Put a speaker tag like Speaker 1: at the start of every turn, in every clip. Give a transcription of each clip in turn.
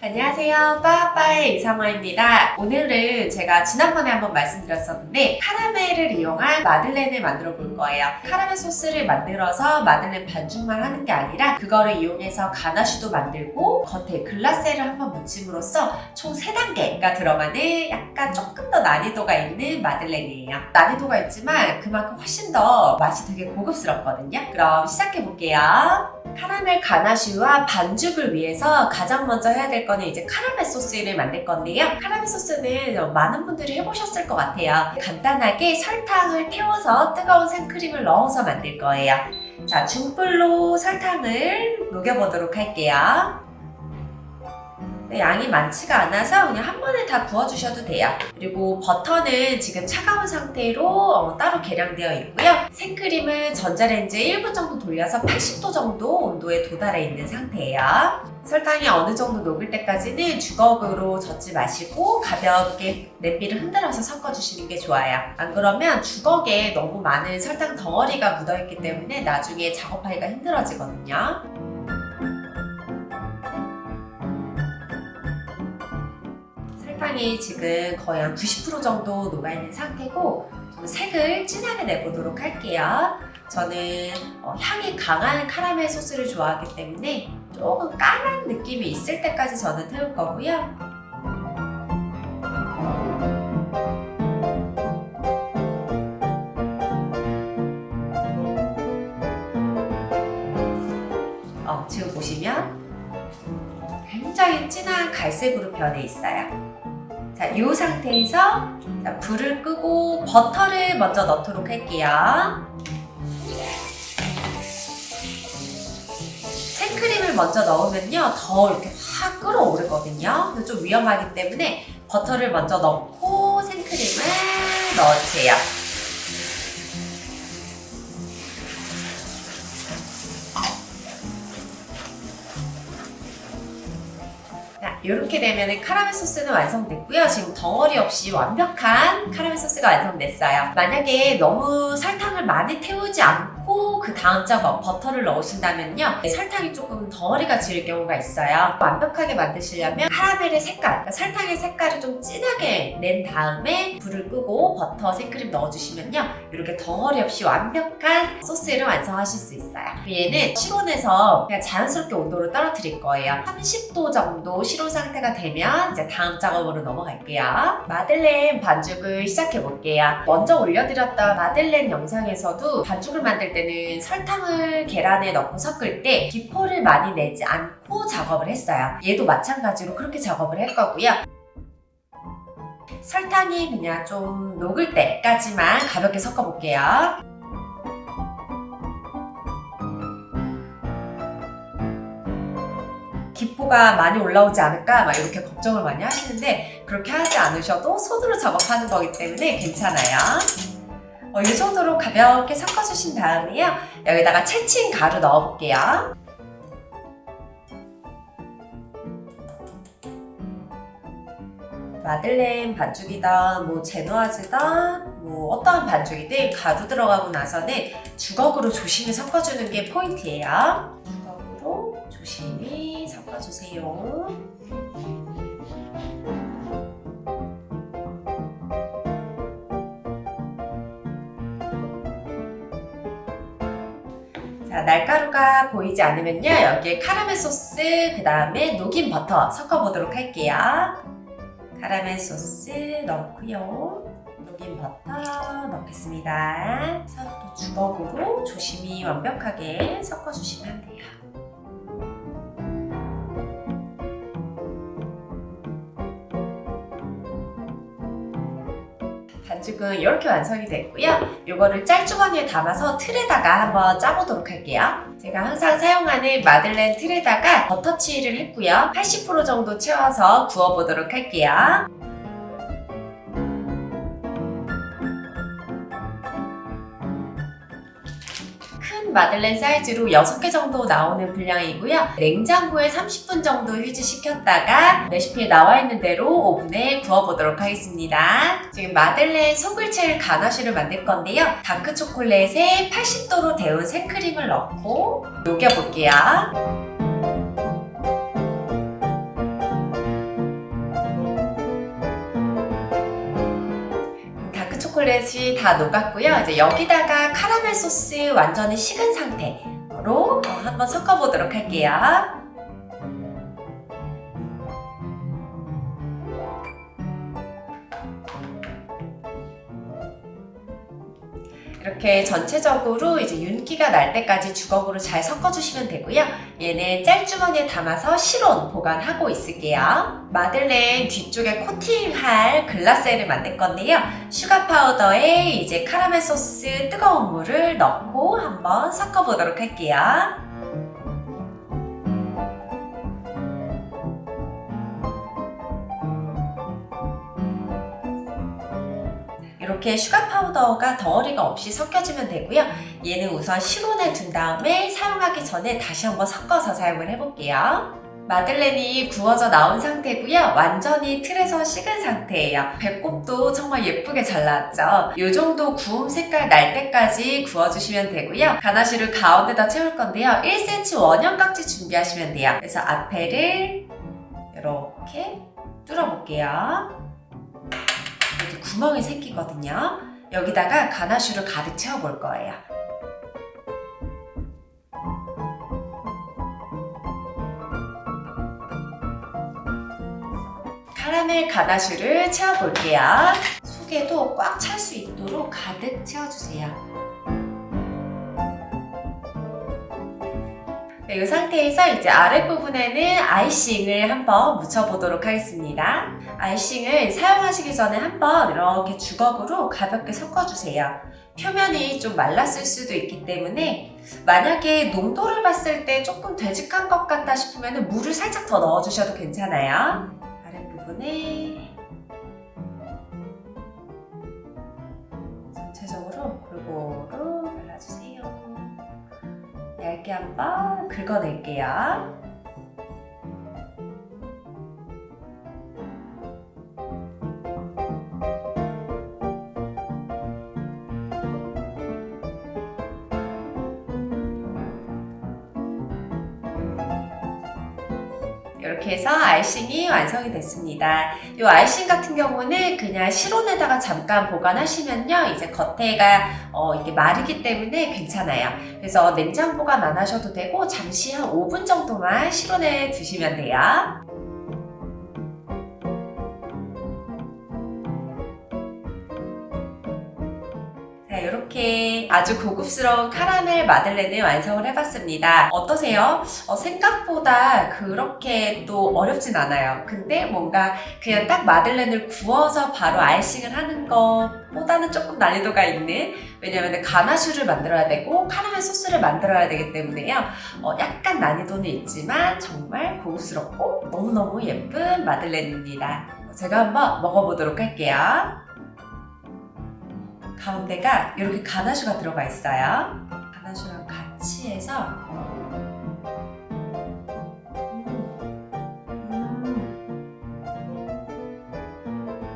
Speaker 1: 안녕하세요. 빠빠의 이상화입니다. 오늘은 제가 지난번에 한번 말씀드렸었는데 카라멜을 이용한 마들렌을 만들어 볼 거예요. 카라멜 소스를 만들어서 마들렌 반죽만 하는 게 아니라 그거를 이용해서 가나슈도 만들고 겉에 글라세를 한번 묻힘으로써 총 3단계가 들어가는 약간 조금 더 난이도가 있는 마들렌이에요. 난이도가 있지만 그만큼 훨씬 더 맛이 되게 고급스럽거든요. 그럼 시작해 볼게요. 카라멜 가나슈와 반죽을 위해서 가장 먼저 해야 될 거는 이제 카라멜 소스를 만들 건데요. 카라멜 소스는 많은 분들이 해보셨을 것 같아요. 간단하게 설탕을 태워서 뜨거운 생크림을 넣어서 만들 거예요. 자, 중불로 설탕을 녹여보도록 할게요. 네, 양이 많지가 않아서 그냥 한 번에 다 부어주셔도 돼요. 그리고 버터는 지금 차가운 상태로 따로 계량되어 있고요. 생크림을 전자레인지에 1분 정도 돌려서 80도 정도 온도에 도달해 있는 상태예요. 설탕이 어느 정도 녹을 때까지는 주걱으로 젓지 마시고 가볍게 냄비를 흔들어서 섞어주시는 게 좋아요. 안 그러면 주걱에 너무 많은 설탕 덩어리가 묻어있기 때문에 나중에 작업하기가 힘들어지거든요. 설탕이 지금 거의 한 90% 정도 녹아있는 상태고 색을 진하게 내보도록 할게요. 저는 향이 강한 카라멜 소스를 좋아하기 때문에 조금 까만 느낌이 있을 때까지 저는 태울 거고요. 지금 보시면 굉장히 진한 갈색으로 변해 있어요. 자, 이 상태에서 불을 끄고 버터를 먼저 넣도록 할게요. 생크림을 먼저 넣으면요 더 이렇게 확 끓어오르거든요. 좀 위험하기 때문에 버터를 먼저 넣고 생크림을 넣어주세요. 이렇게 되면 카라멜 소스는 완성됐고요. 지금 덩어리 없이 완벽한 카라멜 소스가 완성됐어요. 만약에 너무 설탕을 많이 태우지 않고 그 다음 작업 버터를 넣으신다면요 설탕이 조금 덩어리가 질 경우가 있어요. 완벽하게 만드시려면 카라멜의 색깔, 그러니까 설탕의 색깔을 좀 진하게 낸 다음에 불을 끄고 버터, 생크림 넣어주시면요 이렇게 덩어리 없이 완벽한 소스를 완성하실 수 있어요. 얘는 실온에서 그냥 자연스럽게 온도를 떨어뜨릴 거예요. 30도 정도 실온 상태가 되면 이제 다음 작업으로 넘어갈게요. 마들렌 반죽을 시작해 볼게요. 먼저 올려드렸던 마들렌 영상에서도 반죽을 만들 때는 설탕을 계란에 넣고 섞을 때 기포를 많이 내지 않고 작업을 했어요. 얘도 마찬가지로 그렇게 작업을 할 거고요. 설탕이 그냥 좀 녹을 때까지만 가볍게 섞어 볼게요. 기포가 많이 올라오지 않을까 막 이렇게 걱정을 많이 하시는데 그렇게 하지 않으셔도 손으로 작업하는 거기 때문에 괜찮아요. 이 정도로 가볍게 섞어주신 다음에요 여기다가 채친 가루 넣어볼게요. 마들렌 반죽이든 뭐 제노아즈든 뭐 어떠한 반죽이든 가루 들어가고 나서는 주걱으로 조심히 섞어주는 게 포인트예요. 주걱으로 조심히 섞어주세요. 자, 날가루가 보이지 않으면요 여기에 카라멜 소스 그 다음에 녹인 버터 섞어보도록 할게요. 카라멜 소스 넣고요. 녹인 버터 넣겠습니다. 또 주걱으로 조심히 완벽하게 섞어주시면 돼요. 반죽은 이렇게 완성이 됐고요. 이거를 짤주머니에 담아서 틀에다가 한번 짜보도록 할게요. 제가 항상 사용하는 마들렌 틀에다가 버터칠을 했고요. 80% 정도 채워서 구워보도록 할게요. 큰 마들렌 사이즈로 6개 정도 나오는 분량이고요. 냉장고에 30분 정도 휴지시켰다가 레시피에 나와 있는 대로 오븐에 구워보도록 하겠습니다. 지금 마들렌 소글첼 가나슈를 만들 건데요. 다크 초콜릿에 80도로 데운 생크림을 넣고 녹여볼게요. 초콜릿이 다 녹았고요. 이제 여기다가 카라멜 소스 완전히 식은 상태로 한번 섞어보도록 할게요. 이렇게 전체적으로 이제 윤기가 날 때까지 주걱으로 잘 섞어주시면 되고요. 얘는 짤주머니에 담아서 실온 보관하고 있을게요. 마들렌 뒤쪽에 코팅할 글라스를 만들 건데요. 슈가 파우더에 이제 카라멜 소스 뜨거운 물을 넣고 한번 섞어보도록 할게요. 이렇게 슈가 파우더가 덩어리가 없이 섞여주면 되고요. 얘는 우선 실온에 둔 다음에 사용하기 전에 다시 한번 섞어서 사용을 해볼게요. 마들렌이 구워져 나온 상태고요. 완전히 틀에서 식은 상태예요. 배꼽도 정말 예쁘게 잘 나왔죠. 이 정도 구움 색깔 날 때까지 구워주시면 되고요. 가나슈를 가운데다 채울 건데요. 1cm 원형 깍지 준비하시면 돼요. 그래서 앞에를 이렇게 뚫어볼게요. 이렇게 구멍이 생기거든요. 여기다가 가나슈를 가득 채워볼 거예요. 카라멜 가나슈를 채워볼게요. 속에도 꽉 찰 수 있도록 가득 채워주세요. 이 상태에서 이제 아랫부분에는 아이싱을 한번 묻혀보도록 하겠습니다. 아이싱을 사용하시기 전에 한번 이렇게 주걱으로 가볍게 섞어주세요. 표면이 좀 말랐을 수도 있기 때문에 만약에 농도를 봤을 때 조금 되직한 것 같다 싶으면 물을 살짝 더 넣어주셔도 괜찮아요. 아랫부분에 전체적으로 골고루 발라주세요. 얇게 한번 긁어낼게요. 이렇게 해서 아이싱이 완성이 됐습니다. 이 아이싱 같은 경우는 그냥 실온에다가 잠깐 보관하시면요. 이제 겉에가 이게 마르기 때문에 괜찮아요. 그래서 냉장 보관 안 하셔도 되고 잠시 한 5분 정도만 실온에 두시면 돼요. 이렇게 아주 고급스러운 카라멜 마들렌을 완성을 해봤습니다. 어떠세요? 생각보다 그렇게 또 어렵진 않아요. 근데 뭔가 그냥 딱 마들렌을 구워서 바로 아이싱을 하는 것보다는 조금 난이도가 있는, 왜냐면 가나슈를 만들어야 되고 카라멜 소스를 만들어야 되기 때문에요. 약간 난이도는 있지만 정말 고급스럽고 너무너무 예쁜 마들렌입니다. 제가 한번 먹어보도록 할게요. 가운데가 이렇게 가나슈가 들어가 있어요. 가나슈랑 같이 해서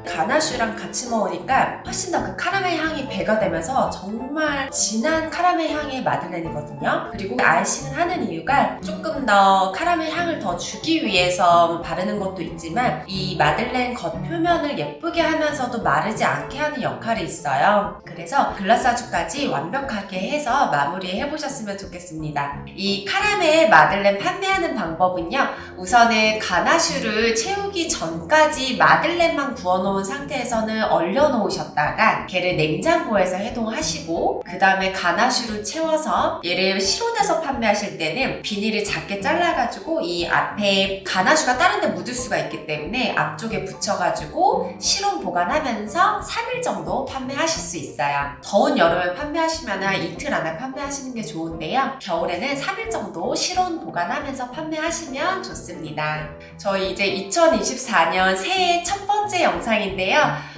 Speaker 1: 가나슈랑 같이 먹으니까 훨씬 더 그 카라멜 향이 배가 되면서 정말 진한 카라멜 향의 마들렌이거든요. 그리고 아이싱을 하는 이유가 조금 더 카라멜 향을 더 주기 위해서 바르는 것도 있지만 이 마들렌 겉표면을 예쁘게 하면서도 마르지 않게 하는 역할이 있어요. 그래서 글라사주까지 완벽하게 해서 마무리해 보셨으면 좋겠습니다. 이 카라멜 마들렌 판매하는 방법은요. 우선은 가나슈를 채우기 전까지 마들렌만 구워놓은 상태에서는 얼려놓으셨다가 걔를 냉장고에서 해동하시고 그 다음에 가나슈를 채워서 얘를 실온에서 판매하실 때는 비닐을 작게 잘라가지고 이 앞에 가나슈가 다른 데 묻을 수가 있기 때문에 앞쪽에 붙여가지고 실온 보관하면서 3일 정도 판매하실 수 있어요. 더운 여름에 판매하시면 이틀 안에 판매하시는 게 좋은데요. 겨울에는 3일 정도 실온 보관하면서 판매하시면 좋습니다. 저희 이제 2024년 새해 첫 번째 영상인데요.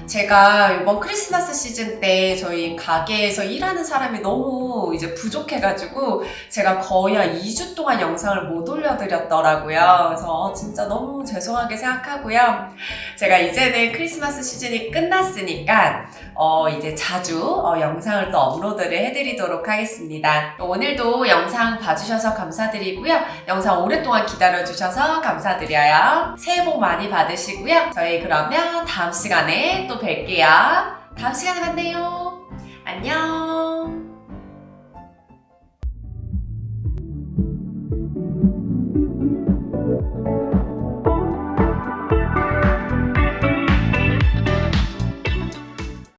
Speaker 1: 제가 이번 크리스마스 시즌 때 저희 가게에서 일하는 사람이 너무 이제 부족해가지고 제가 거의 한 2주 동안 영상을 못 올려드렸더라고요. 그래서 진짜 너무 죄송하게 생각하고요. 제가 이제는 크리스마스 시즌이 끝났으니까 이제 자주 영상을 또 업로드를 해드리도록 하겠습니다. 오늘도 영상 봐주셔서 감사드리고요. 영상 오랫동안 기다려주셔서 감사드려요. 새해 복 많이 받으시고요. 저희 그러면 다음 시간에 또 뵐게요. 다음 시간에 만나요. 안녕.